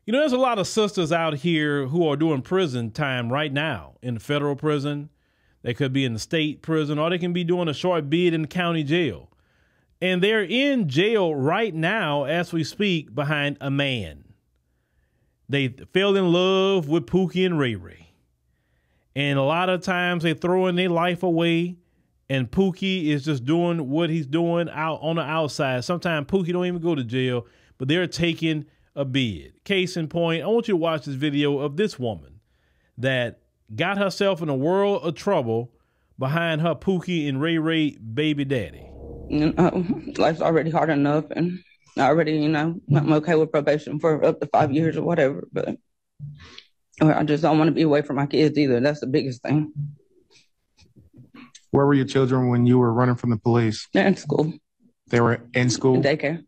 You know, there's a lot of sisters out here who are doing prison time right now in the federal prison. They could be in the state prison, or they can be doing a short bid in the county jail. And they're in jail right now as we speak behind a man. They fell in love with Pookie and Ray Ray. And a lot of times they throwing their life away, and Pookie is just doing what he's doing out on the outside. Sometimes Pookie don't even go to jail, but they're taking a bid. Case in point, I want you to watch this video of this woman that got herself in a world of trouble behind her Pookie and Ray Ray baby daddy. Life's already hard enough, and already, I'm okay with probation for up to 5 years or whatever, but I just don't want to be away from my kids either. That's the biggest thing. Where were your children when you were running from the police? They're in school. They were in school? In daycare.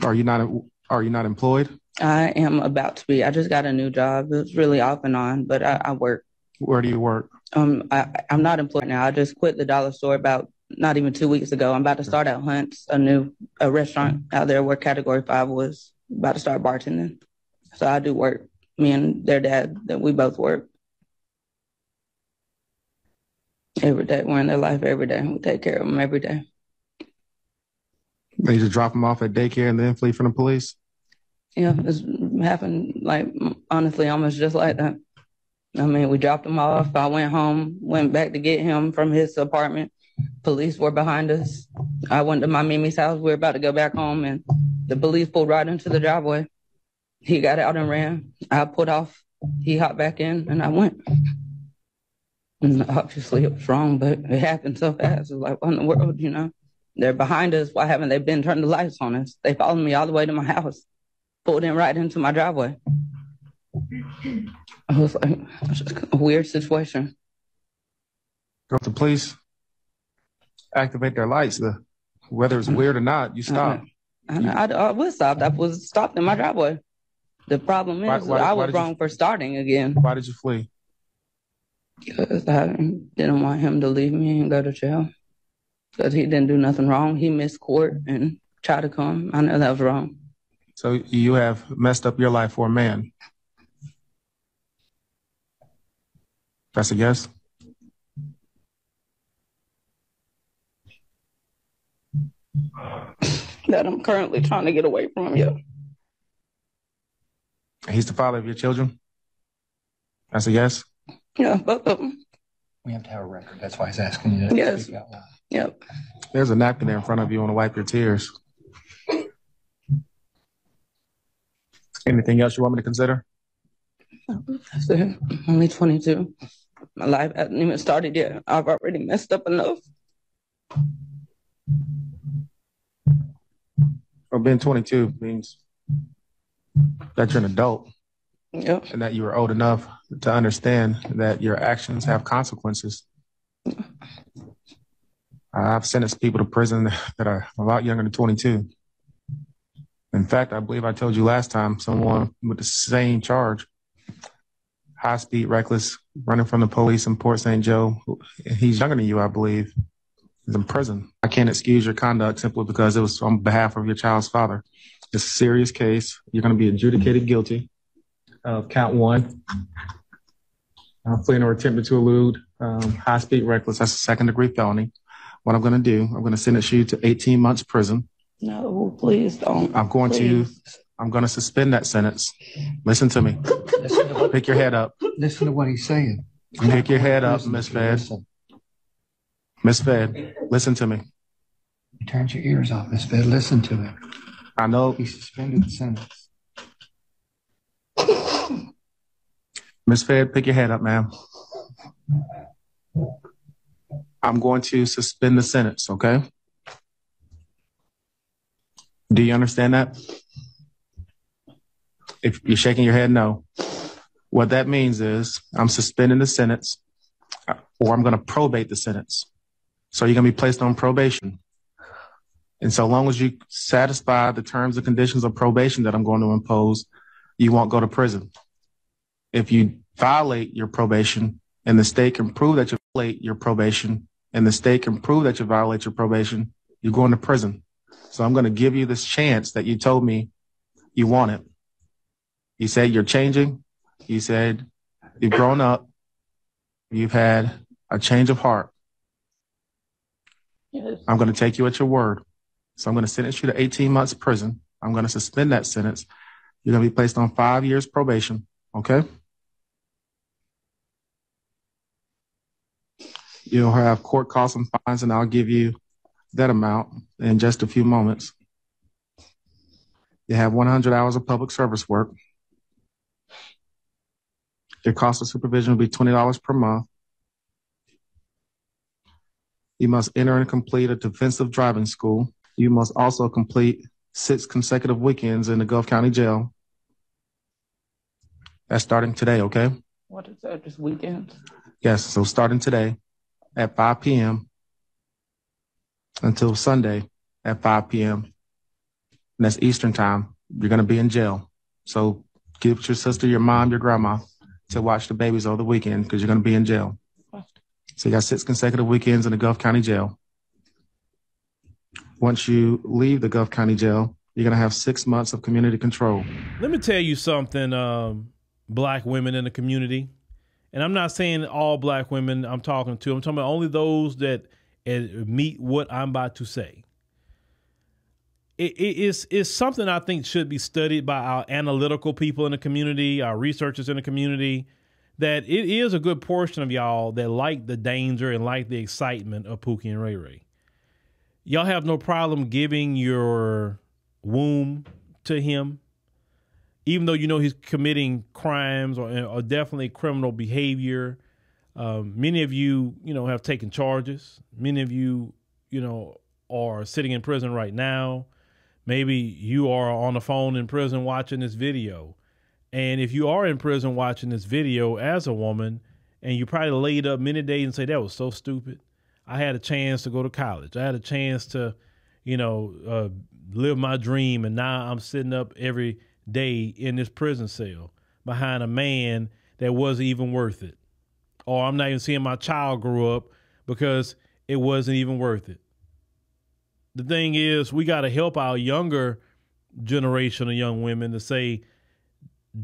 Are you not employed? I am about to be. I just got a new job. It's really off and on, but I work. Where do you work? I'm not employed now. I just quit the dollar store about not even 2 weeks ago. I'm about to start at Hunt's, a restaurant out there where Category 5 was, about to start bartending. So I do work. Me and their dad, that we both work. Every day. We're in their life every day. We take care of them every day. They just drop them off at daycare and then flee from the police? Yeah, it's happened, honestly, almost just like that. We dropped him off. I went home, went back to get him from his apartment. Police were behind us. I went to my Mimi's house. We were about to go back home, and the police pulled right into the driveway. He got out and ran. I put off. He hopped back in, and I went. And obviously, it was wrong, but it happened so fast. It was like, what in the world, They're behind us. Why haven't they been turning the lights on us? They followed me all the way to my house, pulled in right into my driveway. I was like, it's just a weird situation. If the police activate their lights, whether it's weird or not, you stop. I was stopped. I was stopped in my driveway. The problem is I was wrong for starting again. Why did you flee? Because I didn't want him to leave me and go to jail. Because he didn't do nothing wrong. He missed court and tried to come. I know that was wrong. So you have messed up your life for a man. That's a yes? That I'm currently trying to get away from, yeah. He's the father of your children? That's a yes? Yeah, both of them. We have to have a record. That's why he's asking you to yes. speak out loud. Yep. There's a napkin there in front of you. Want to wipe your tears. Anything else you want me to consider? That's it. I'm only 22. My life hasn't even started yet. I've already messed up enough. Well, being 22 means that you're an adult. Yep. And that you are old enough to understand that your actions have consequences. I've sentenced people to prison that are a lot younger than 22. In fact, I believe I told you last time, someone with the same charge, high speed, reckless, running from the police in Port St. Joe, he's younger than you, I believe, is in prison. I can't excuse your conduct simply because it was on behalf of your child's father. It's a serious case. You're going to be adjudicated guilty of count 1. Fleeing or attempting to elude, high speed, reckless. That's a second-degree felony. What I'm going to do, I'm going to sentence you to 18 months prison. No, please don't. I'm going to suspend that sentence. Listen to me. Pick your head up. Listen to what he's saying. Pick your head up, Miss Fed. Miss Fed, listen to me. You turned your ears off, Miss Fed. Listen to him. I know. He suspended the sentence. Miss Fed, pick your head up, ma'am. I'm going to suspend the sentence, okay? Do you understand that? If you're shaking your head, no. What that means is I'm suspending the sentence, or I'm going to probate the sentence. So you're going to be placed on probation. And so long as you satisfy the terms and conditions of probation that I'm going to impose, you won't go to prison. If you violate your probation and the state can prove that you violate your probation and the state can prove that you violate your probation, you're going to prison. So I'm going to give you this chance that you told me you wanted. You said you're changing. You said you've grown up. You've had a change of heart. Yes. I'm going to take you at your word. So I'm going to sentence you to 18 months prison. I'm going to suspend that sentence. You're going to be placed on 5 years probation. Okay? You'll have court costs and fines, and I'll give you that amount in just a few moments. You have 100 hours of public service work. Your cost of supervision will be $20 per month. You must enter and complete a defensive driving school. You must also complete 6 consecutive weekends in the Gulf County Jail. That's starting today, okay? What is that, just weekends? Yes, so starting today at 5 p.m. until Sunday at 5 p.m. And that's Eastern time. You're going to be in jail. So give your sister, your mom, your grandma to watch the babies over the weekend because you're going to be in jail. So you got 6 consecutive weekends in the Gulf County Jail. Once you leave the Gulf County Jail, you're going to have 6 months of community control. Let me tell you something, black women in the community. And I'm not saying all black women I'm talking about only those that meet what I'm about to say. It's something I think should be studied by our analytical people in the community, our researchers in the community, that it is a good portion of y'all that like the danger and like the excitement of Pookie and Ray Ray. Y'all have no problem giving your womb to him, even though you know he's committing crimes or definitely criminal behavior. Many of you, have taken charges. Many of you, are sitting in prison right now. Maybe you are on the phone in prison watching this video. And if you are in prison watching this video as a woman, and you probably laid up many days and say, that was so stupid. I had a chance to go to college. I had a chance to, live my dream. And now I'm sitting up every day in this prison cell behind a man that wasn't even worth it. Or I'm not even seeing my child grow up because it wasn't even worth it. The thing is, we got to help our younger generation of young women to say,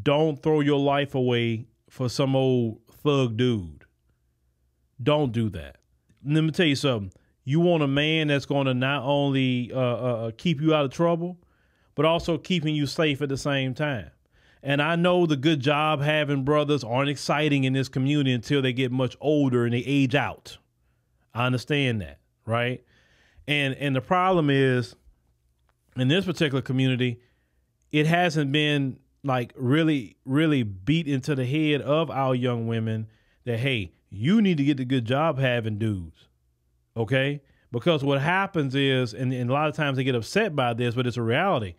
don't throw your life away for some old thug dude. Don't do that. Let me tell you something. You want a man that's going to not only keep you out of trouble, but also keeping you safe at the same time. And I know the good job having brothers aren't exciting in this community until they get much older and they age out. I understand that, right? And the problem is, in this particular community, it hasn't been like really, really beat into the head of our young women that, hey, you need to get the good job having dudes. Okay? Because what happens is, and a lot of times they get upset by this, but it's a reality.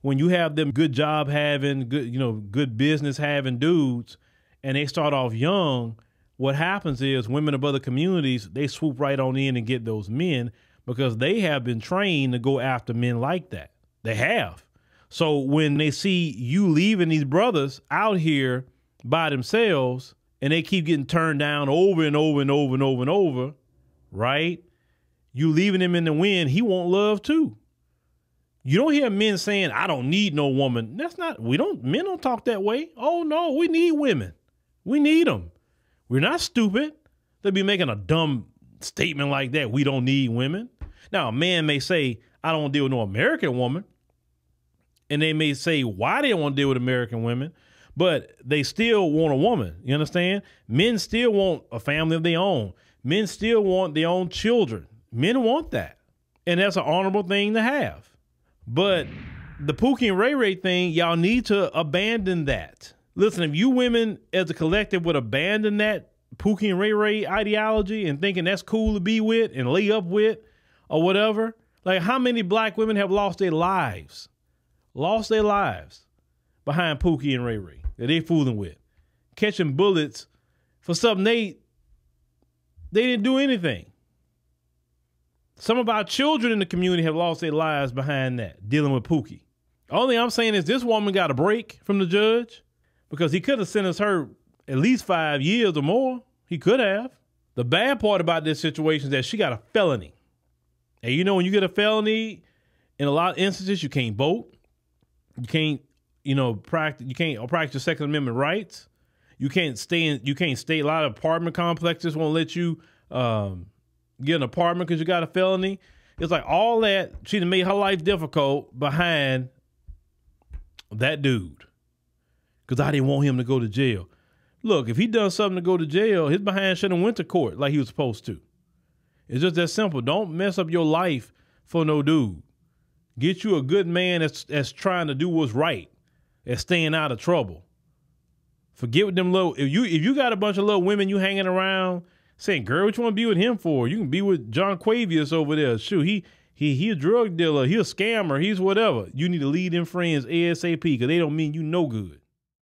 When you have them good job having, good business having dudes, and they start off young, what happens is women of other communities, they swoop right on in and get those men because they have been trained to go after men like that. They have. So when they see you leaving these brothers out here by themselves and they keep getting turned down over and over and over and over and over, right? You leaving him in the wind, he want love too. You don't hear men saying, I don't need no woman. Men don't talk that way. Oh no, we need women. We need them. We're not stupid. They'll be making a dumb statement like that. We don't need women. Now, a man may say, I don't want to deal with no American woman. And they may say why they don't want to deal with American women, but they still want a woman. You understand? Men still want a family of their own. Men still want their own children. Men want that. And that's an honorable thing to have. But the Pookie and Ray Ray thing, y'all need to abandon that. Listen, if you women as a collective would abandon that Pookie and Ray Ray ideology and thinking that's cool to be with and lay up with or whatever, like how many black women have lost their lives behind Pookie and Ray Ray that they fooling with, catching bullets for something they didn't do anything. Some of our children in the community have lost their lives behind that, dealing with Pookie. Only thing I'm saying is this woman got a break from the judge because he could have sentenced her at least 5 years or more. He could have. The bad part about this situation is that she got a felony. And when you get a felony, in a lot of instances, you can't vote. You can't, practice. You can't practice your Second Amendment rights. You can't stay. A lot of apartment complexes won't let you get an apartment because you got a felony. It's like all that. She done made her life difficult behind that dude because I didn't want him to go to jail. Look, if he done something to go to jail, his behind should have went to court like he was supposed to. It's just that simple. Don't mess up your life for no dude. Get you a good man that's trying to do what's right, that's staying out of trouble. Forget with them little. If you got a bunch of little women you hanging around saying, "Girl, what you want to be with him for? You can be with John Quavius over there. Shoot, he a drug dealer. He a scammer. He's whatever. You need to lead them friends ASAP because they don't mean you no good."